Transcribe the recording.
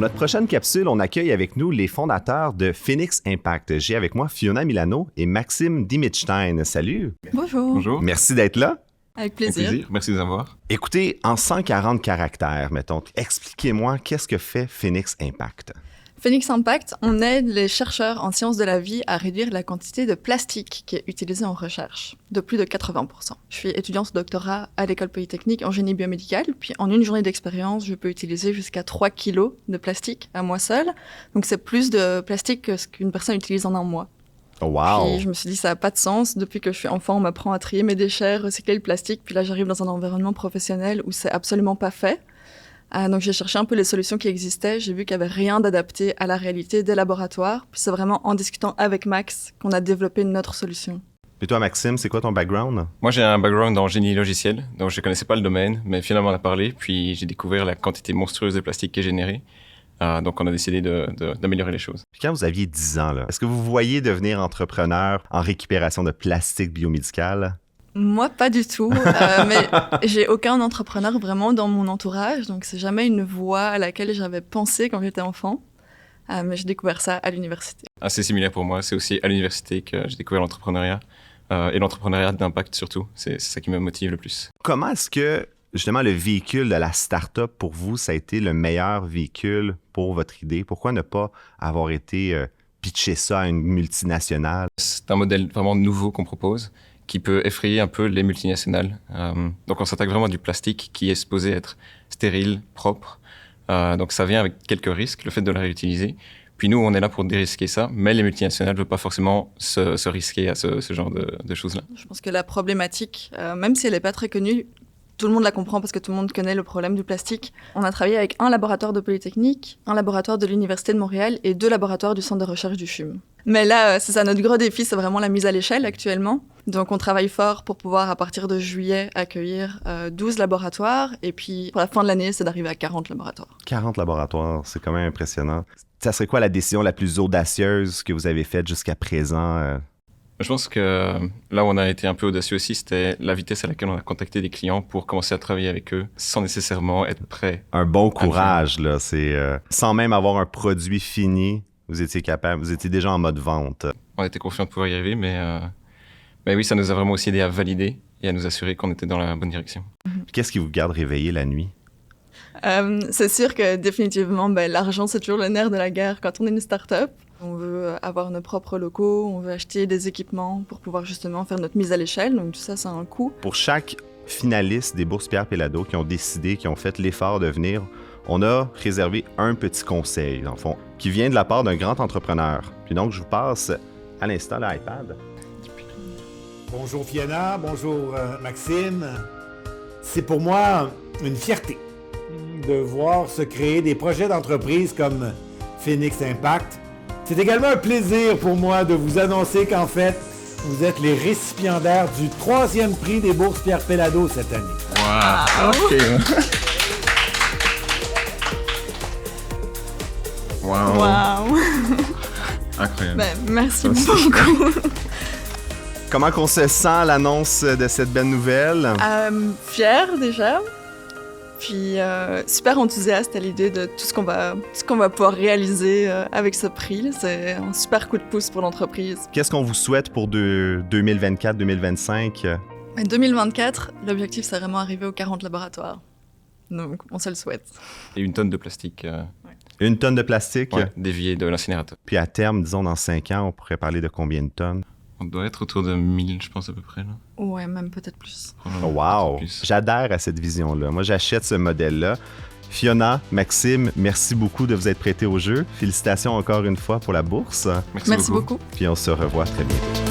Pour notre prochaine capsule, on accueille avec nous les fondateurs de Phoenix Impact. J'ai avec moi Fiona Milano et Maxime Dimitstein. Salut! Bonjour. Bonjour. Merci d'être là. Avec plaisir. Merci de nous avoir. Écoutez, en 140 caractères, mettons, expliquez-moi qu'est-ce que fait Phoenix Impact. Phoenix Impact, on aide les chercheurs en sciences de la vie à réduire la quantité de plastique qui est utilisée en recherche, de plus de 80%. Je suis étudiante au doctorat à l'École polytechnique en génie biomédical, puis en une journée d'expérience, je peux utiliser jusqu'à 3 kilos de plastique à moi seule. Donc c'est plus de plastique que ce qu'une personne utilise en un mois. Oh, wow! Puis je me suis dit, ça n'a pas de sens. Depuis que je suis enfant, on m'apprend à trier mes déchets, recycler le plastique, puis là j'arrive dans un environnement professionnel où c'est absolument pas fait. Donc j'ai cherché un peu les solutions qui existaient, j'ai vu qu'il n'y avait rien d'adapté à la réalité des laboratoires, puis c'est vraiment en discutant avec Max qu'on a développé notre solution. Et toi, Maxime, c'est quoi ton background? Moi, j'ai un background en génie logiciel, donc je ne connaissais pas le domaine, mais finalement on a parlé, puis j'ai découvert la quantité monstrueuse de plastique qui est générée. Donc on a décidé d'améliorer les choses. Puis quand vous aviez 10 ans, là, est-ce que vous voyez devenir entrepreneur en récupération de plastique biomédical? Moi, pas du tout, mais j'ai aucun entrepreneur vraiment dans mon entourage, donc c'est jamais une voie à laquelle j'avais pensé quand j'étais enfant, mais j'ai découvert ça à l'université. Assez similaire pour moi, c'est aussi à l'université que j'ai découvert l'entrepreneuriat, et l'entrepreneuriat d'impact surtout, c'est ça qui me motive le plus. Comment est-ce que, justement, le véhicule de la start-up, pour vous, ça a été le meilleur véhicule pour votre idée? Pourquoi ne pas avoir été pitcher ça à une multinationale? C'est un modèle vraiment nouveau qu'on propose, qui peut effrayer un peu les multinationales. Donc on s'attaque vraiment à du plastique qui est supposé être stérile, propre. Donc ça vient avec quelques risques, le fait de la réutiliser. Puis nous, on est là pour dérisquer ça, mais les multinationales ne veulent pas forcément se risquer à ce genre de choses-là. Je pense que la problématique, même si elle n'est pas très connue, tout le monde la comprend parce que tout le monde connaît le problème du plastique. On a travaillé avec un laboratoire de Polytechnique, un laboratoire de l'Université de Montréal et 2 laboratoires du Centre de recherche du CHUM. Mais là, c'est ça, notre gros défi, c'est vraiment la mise à l'échelle actuellement. Donc on travaille fort pour pouvoir, à partir de juillet, accueillir 12 laboratoires. Et puis pour la fin de l'année, c'est d'arriver à 40 laboratoires. 40 laboratoires, c'est quand même impressionnant. Ça serait quoi la décision la plus audacieuse que vous avez faite jusqu'à présent? Je pense que là où on a été un peu audacieux aussi, c'était la vitesse à laquelle on a contacté des clients pour commencer à travailler avec eux sans nécessairement être prêt. Un bon courage, là. C'est sans même avoir un produit fini, vous étiez capable, vous étiez déjà en mode vente. On était confiants de pouvoir y arriver, mais oui, ça nous a vraiment aussi aidé à valider et à nous assurer qu'on était dans la bonne direction. Qu'est-ce qui vous garde réveillé la nuit? C'est sûr que définitivement, l'argent, c'est toujours le nerf de la guerre quand on est une start-up. On veut avoir nos propres locaux, on veut acheter des équipements pour pouvoir justement faire notre mise à l'échelle. Donc tout ça, ça a un coût. Pour chaque finaliste des bourses Pierre Péladeau qui ont décidé, qui ont fait l'effort de venir, on a réservé un petit conseil, dans le fond, qui vient de la part d'un grand entrepreneur. Puis donc, je vous passe à l'instant l'iPad. Bonjour Fiona, bonjour Maxime. C'est pour moi une fierté de voir se créer des projets d'entreprise comme Phoenix Impact. C'est également un plaisir pour moi de vous annoncer qu'en fait, vous êtes les récipiendaires du 3e prix des bourses Pierre Péladeau cette année. Wow! OK! Wow! Incroyable. Merci beaucoup. Comment qu'on se sent à l'annonce de cette belle nouvelle? Fière déjà. Puis super enthousiaste à l'idée de tout ce qu'on va pouvoir réaliser avec ce prix. C'est un super coup de pouce pour l'entreprise. Qu'est-ce qu'on vous souhaite pour 2024-2025? 2024, l'objectif, c'est vraiment arriver aux 40 laboratoires. Donc, on se le souhaite. Et 1 tonne de plastique. 1 tonne de plastique? Ouais, dévié de l'incinérateur. Puis à terme, disons dans 5 ans, on pourrait parler de combien de tonnes? On doit être autour de 1000, je pense, à peu près. Là. Ouais, même peut-être plus. Oh, wow! J'adhère à cette vision-là. Moi, j'achète ce modèle-là. Fiona, Maxime, merci beaucoup de vous être prêtés au jeu. Félicitations encore une fois pour la bourse. Merci beaucoup. Puis on se revoit très bientôt.